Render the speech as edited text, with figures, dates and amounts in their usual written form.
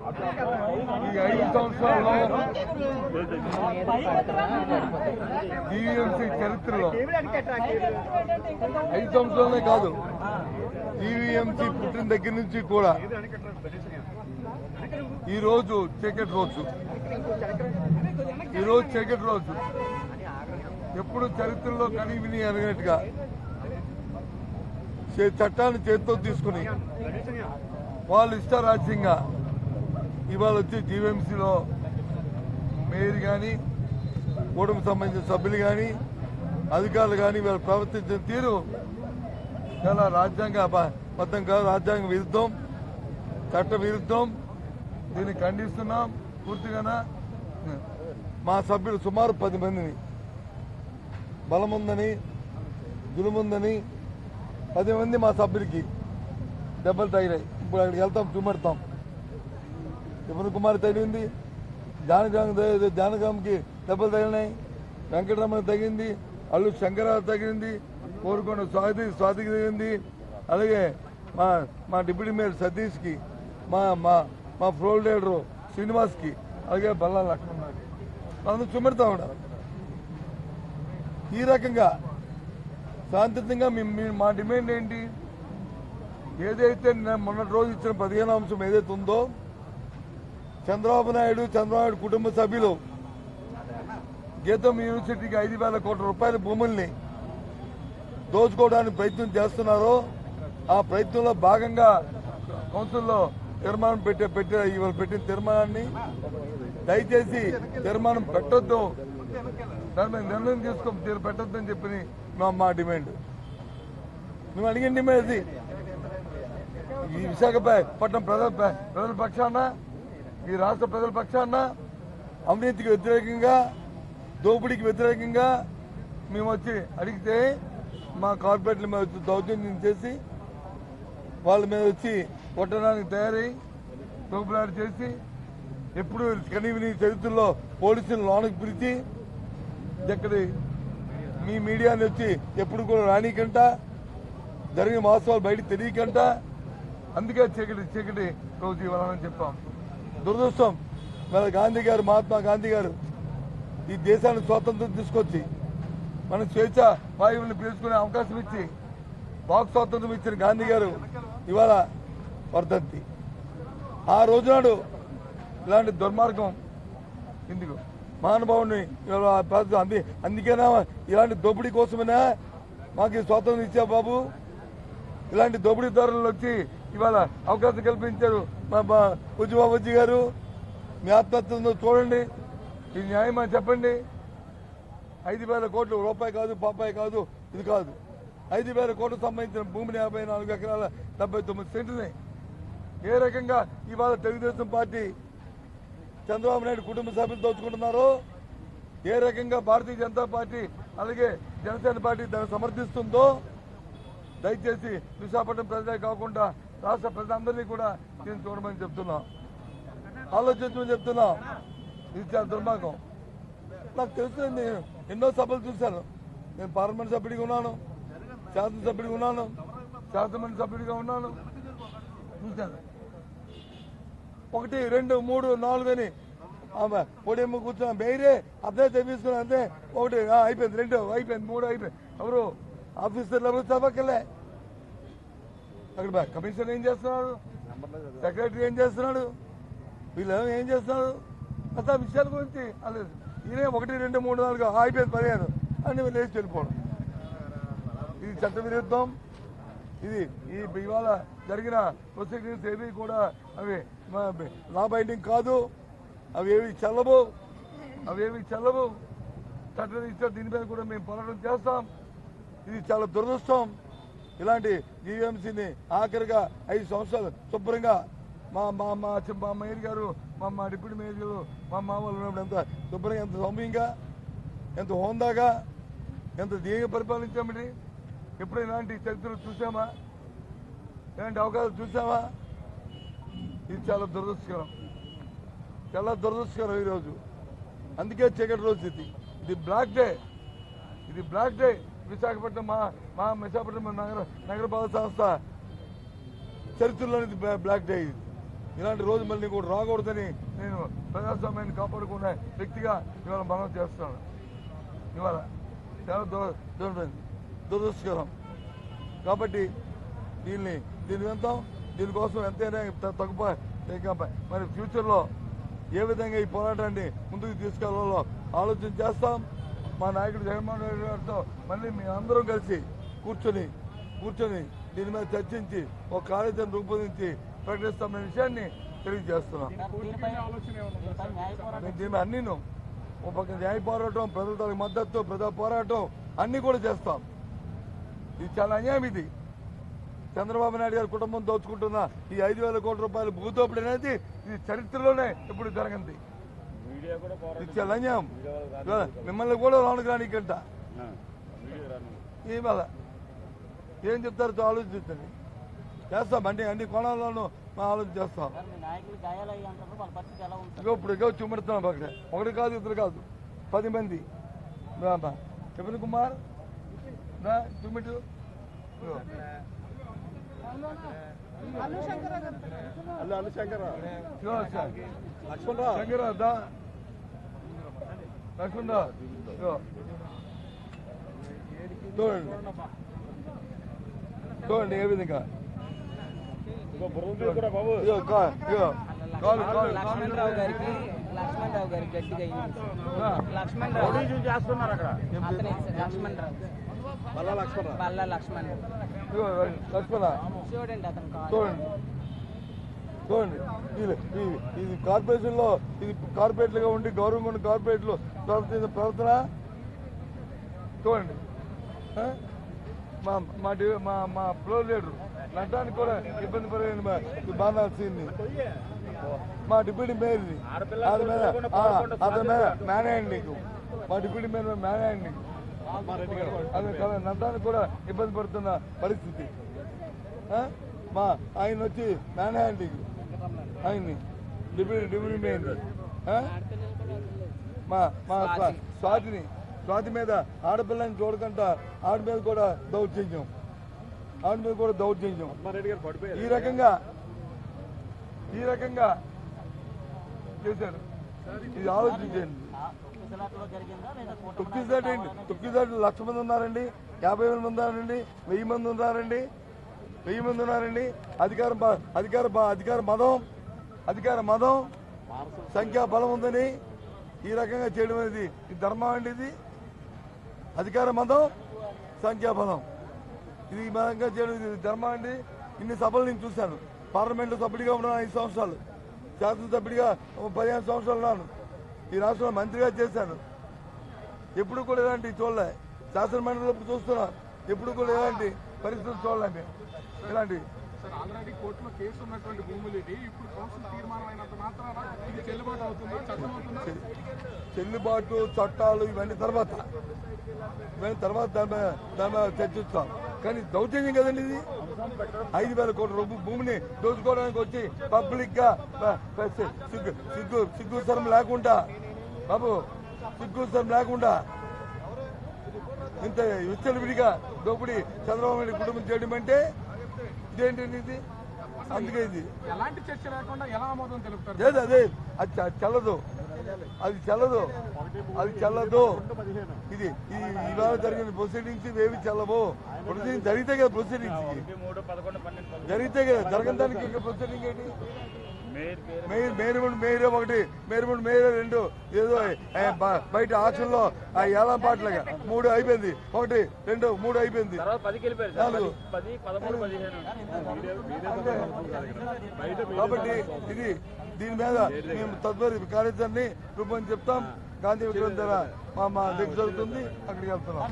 ఈ 5 సంవత్సరాల్లో జీవీఎంసీ చరిత్రలో 5 సంవత్సరాలే కాదు, జీవీఎంసీ పుట్టిన దగ్గర నుంచి కూడా ఈరోజు చీకటి రోజు, ఈరోజు చీకటి రోజు. ఎప్పుడు చరిత్రలో కని విని అడిగినట్టుగా చట్టాన్ని చేతితో తీసుకుని వాళ్ళు ఇష్టారాజ్యంగా ఇవాళ వచ్చి జీవీఎంసీలో మేయర్ కానీ కూటమికి సంబంధించిన సభ్యులు కానీ అధికారులు కానీ వీళ్ళు ప్రవర్తించిన తీరు చాలా మొత్తం కాదు, రాజ్యాంగ విరుద్ధం, చట్ట విరుద్ధం. దీన్ని ఖండిస్తున్నాం పూర్తిగా. మా సభ్యులు సుమారు 10 మందిని బలముందని జులుముందని 10 మంది మా సభ్యులకి దెబ్బలు తగిలాయి. ఇప్పుడు అక్కడికి వెళ్తాం, చూపెడతాం. త్రిపుర కుమార్ తగిలింది, జానకాంకి దెబ్బలు తగిలినాయి, వెంకటరమణ తగింది, అల్లు శంకరరావు తగిలింది, కోరుకొండ స్వాతికి తగింది, అలాగే మా డిప్యూటీ మేయర్ సతీష్కి, మా ఫ్లోర్ లీడరు శ్రీనివాస్కి, అలాగే బల్లా లక్ష్మణకి మనం చూపెడతా ఉన్నాం. ఈ రకంగా శాంతియుతంగా మా డిమాండ్ ఏంటి? ఏదైతే మొన్నటి రోజు ఇచ్చిన 15వ అంశం ఏదైతే ఉందో, చంద్రబాబు నాయుడు కుటుంబ సభ్యులు గీతం యూనివర్సిటీకి 5,000 కోట్ల రూపాయల భూముల్ని దోచుకోవడానికి ప్రయత్నం చేస్తున్నారో, ఆ ప్రయత్నంలో భాగంగా కౌన్సిల్లో తీర్మానం ఇవాళ పెట్టిన తీర్మానాన్ని దయచేసి తీర్మానం పెట్టొద్దు, దాని మీద నిర్ణయం పెట్టొద్దు అని చెప్పి మా డిమాండ్. మేము అడిగిన డిమాండ్ అది. ఈ విశాఖపట్నం ప్రజల పక్షాన, ఈ రాష్ట్ర ప్రజల పక్షాన అవినీతికి వ్యతిరేకంగా, దోపిడీకి వ్యతిరేకంగా మేము వచ్చి అడిగితే మా కార్పొరేట్ల మీద వచ్చి దౌర్జన్యం చేసి వాళ్ళ మీద వచ్చి కొట్టడానికి తయారై తోపులాడి చేసి, ఎప్పుడు కనీవిని చరిత్రలో పోలీసులు లోనకి పిలిచి ఎక్కడి మీ మీడియాని వచ్చి ఎప్పుడు కూడా రానికంట, జరిగిన వాస్తవాలు బయటకు తెలియకంట, అందుకే చీకటి రోజు ఇవ్వాలని చెప్పాం. దురదృష్టం, మన మహాత్మా గాంధీ గారు ఈ దేశానికి స్వాతంత్రం తీసుకొచ్చి మనం స్వేచ్ఛ వాయువులను పీల్చుకునే అవకాశం ఇచ్చి వాక్ స్వాతంత్రం ఇచ్చిన గాంధీ గారు ఇవాళ వర్ధంతి. ఆ రోజునాడు ఇలాంటి దుర్మార్గం ఎందుకు మహానుభావుని అందుకేనా ఇలాంటి దోపిడీ కోసమైనా మాకు స్వాతంత్రం ఇచ్చా బాబు? ఇలాంటి దోపిడీదారులు వచ్చి ఇవాళ అవకాశం కల్పించారు మా బుజ్జిబాబుజీ గారు. మీ ఆత్మహత్యలో చూడండి, ఇది న్యాయమా చెప్పండి? 5,000 కోట్లు రూపాయి కాదు, పాపాయి కాదు, ఇది కాదు. 5,000 కోట్లకు సంబంధించిన భూమిని 54 ఎకరాల 79 సెంటుని ఏ రకంగా ఇవాళ తెలుగుదేశం పార్టీ చంద్రబాబు నాయుడు కుటుంబ సభ్యులు దోచుకుంటున్నారో, ఏ రకంగా భారతీయ జనతా పార్టీ అలాగే జనసేన పార్టీ దాన్ని సమర్థిస్తుందో, దయచేసి విశాఖపట్నం ప్రజలే కాకుండా రాష్ట్ర ప్రజలందరినీ కూడా నేను చూడమని చెప్తున్నాం, ఆలోచించమని చెప్తున్నాం. ఇది చాలా దుర్మార్గం. నాకు తెలుసు, నేను ఎన్నో సభలు చూశాను. నేను పార్లమెంట్ సభ్యుడిగా ఉన్నాను, శాసనసభ్యుడిగా ఉన్నాను, శాసనమండలి సభ్యుడిగా ఉన్నాను, చూశాను. 1, 2, 3, 4 అని పొడియమ్మ కూర్చున్నా బెయిరే అదే తెప్పించుకున్నా, అంతే. 1 అయిపోయింది, 2 అయిపోయింది, 3 అయిపోయింది. ఎవరు ఆఫీసర్లు ఎవరు సభకెళ్ళే? అక్కడ కమిషనర్ ఏం చేస్తున్నాడు, సెక్రటరీ ఏం చేస్తున్నాడు, వీళ్ళు ఏం చేస్తున్నారు? అసలు విషయాల గురించి అలేదు. ఈయనే 1, 2, 3, 4 అయిపోయింది 15 అని లేచి వెళ్ళిపోవడం. ఇది చట్ట విరుద్ధం. ఇది ఇవాళ జరిగిన ప్రొసీడింగ్స్ ఏవి కూడా అవి లా బైండింగ్ కాదు, అవేవి చెల్లవు. చట్టరీత్యా దీని మీద కూడా మేము పోరాటం చేస్తాం. ఇది చాలా దురదృష్టం. ఇలాంటి జీవీఎంసీని ఆఖరిగా 5 సంవత్సరాలు శుభ్రంగా మా మేయర్ గారు, మా డిప్యూటీ మేయర్ గారు, మా మామూలు ఉన్నప్పుడు ఎంత శుభ్రంగా, ఎంత సౌమ్యంగా, ఎంత హోందాగా, ఎంత ధ్యేయంగా పరిపాలించామండి. ఎప్పుడైనా ఇలాంటి చరిత్రలు చూసామా? ఇలాంటి అవకాశాలు చూసామా? ఇది చాలా దురదృష్టకరం, చాలా దురదృష్టకరం ఈరోజు. అందుకే చీకటి రోజు ఇది బ్లాక్ డే. విశాఖపట్నం మా విశాఖపట్నం నగరపాలక సంస్థ చరిత్రలోని బ్లాక్ డే ఇది. ఇలాంటి రోజు మళ్ళీ కూడా రాకూడదని నేను ప్రజాస్వామ్యాన్ని కాపాడుకునే వ్యక్తిగా ఇవాళ మనం చేస్తున్నాను. ఇవాళ చాలా దురదృష్టకరం. కాబట్టి దీన్ని వెళ్తాం. దీనికోసం ఎంతైనా తగ్గుపా మరి ఫ్యూచర్లో ఏ విధంగా ఈ పోరాటాన్ని ముందుకు తీసుకెళ్లాలో ఆలోచన చేస్తాం. మా నాయకుడు జగన్మోహన్ రెడ్డి గారితో మళ్ళీ మీ అందరం కలిసి కూర్చొని దీని మీద చర్చించి ఒక కార్యాచరణ రూపొందించి ప్రకటిస్తామనే విషయాన్ని తెలియజేస్తున్నాం. దీని అన్నీను ఒక పక్క న్యాయ పోరాటం, ప్రజల మద్దతు, ప్రజా పోరాటం అన్నీ కూడా చేస్తాం. ఇది చాలా అన్యాయం. ఇది చంద్రబాబు నాయుడు గారి కుటుంబం దోచుకుంటున్న ఈ 5,000 కోట్ల రూపాయల భూదోపిడి అనేది ఇది చరిత్రలోనే ఎప్పుడు జరగంది. ఇది చాలా అన్యాయం. మిమ్మల్ని కూడా లోనికి రానికంట ఇవాళ ఏం చెప్తారో ఆలోచించండి. చేస్తాం అంటే అన్ని కోణాల్లోనూ మా ఆలోచన చేస్తాం. ఇప్పుడు చూపెడుతున్నాం అక్కడ ఒకటి కాదు, ఇద్దరు కాదు, 10 మంది. చెప్పండి కుమార్ చూపెట్టు. చూడండి ఏ విధంగా లక్ష్మణరావు గారికి గట్టిగా లక్ష్మణరావు చేస్తున్నారు అక్కడ. లక్ష్మణ్ చూడండి అతను చూడండి ఇది కార్పొరేషన్ లో ఇది కార్పొరేట్లుగా ఉండి గవర్నమెంట్ కార్పొరేట్లు ప్రవర్తించిన ప్రవర్తన చూడండి. మా ఫ్లోర్ లీడర్ నటానికి కూడా ఇబ్బంది పడిన బాధాల్సింది. మా డిప్యూటీ మేయర్ని అతని మీద మేనేయండి నీకు. మా డిప్యూటీ మేయర్ మేనేయండి నీకు. అదే కదా నటానికి కూడా ఇబ్బంది పడుతున్న పరిస్థితి. ఆయన వచ్చి మేనేయండి నీకు ఆయన్ని డిప్యూటీ మేయర్ని. స్వాతి మీద ఆడపిల్లని చూడకుండా ఆడి మీద కూడా దౌర్జన్యం. ఈ రకంగా చేశారు. ఇది ఆలోచించండి. తొక్కిసాటి 1,00,000 మంది ఉన్నారండి, 50,000 మంది ఉన్నారండి, 1,000 మంది ఉన్నారండి. అధికార మదం సంఖ్యా బలం ఉందని ఈ రకంగా చేయడం అనేది ఇది ధర్మం అండి. ఇది అధికార మదం సంఖ్యాబలం ఇది బలంగా చేయడం ఇది ధర్మం అండి. ఇన్ని సభలు నేను చూశాను. పార్లమెంట్లో సభ్యుడిగా ఉన్నాను 5 సంవత్సరాలు, శాసనసభ్యుడిగా 15 సంవత్సరాలు ఉన్నాను, ఈ రాష్ట్రంలో మంత్రిగా చేశాను. ఎప్పుడు కూడా ఇలాంటి చూడలే. శాసన మండలిలో చూస్తున్నా, ఎప్పుడు కూడా ఇలాంటి పరిస్థితులు చూడలే. ఇలాంటి ఆల్రెడీ కోర్టులో కేసు ఉన్నటువంటి భూములు ఇది ఇప్పుడు కౌన్సిల్ తీర్మానం అయినంత మాత్రాన ఇది చెల్లుబాటు అవుతుందా, చట్టమవుతుందా? చెల్లుబాటు చట్టాలు ఇవన్నీ తర్వాత దాని చర్చిస్తాం. కానీ దౌర్జన్యం కదండి ఇది. 5,000 కోట్ల భూమిని దోచుకోవడానికి వచ్చి పబ్లిక్ గా సిగ్గుసరం లేకుండా ఇంత విచ్చలవిడిగా దోపిడీ చంద్రబాబు నాయుడు కుటుంబం చేయడం అంటే ఇదేంటండి ఇది? అందుకే ఇది ఎలాంటి చర్చ లేకుండా ఎలా ఆమోదం తెలుపుతారు? లేదు అదే అది చెల్లదు. ఇది ఇవాళ జరిగిన ప్రొసీడింగ్స్ ఏవి చెల్లవు. ప్రొసీడింగ్ జరిగితే కదా ప్రొసీడింగ్స్ జరిగితే కదా జరగని దానికి ఇంకా ప్రొసీడింగ్ ఏంటి? మేయర్ 2 ఏదో బయట ఆక్షన్లో ఏళ్ళ పాటలుగా 3 అయిపోయింది, 1, 2, 3 అయిపోయింది. కాబట్టి దీని మీద మేము తదుపరి కార్యాచరణని రూపొంది చెప్తాం. గాంధీ విగ్రహం దగ్గర మా దగ్గర జరుగుతుంది, అక్కడికి వెళ్తున్నాం.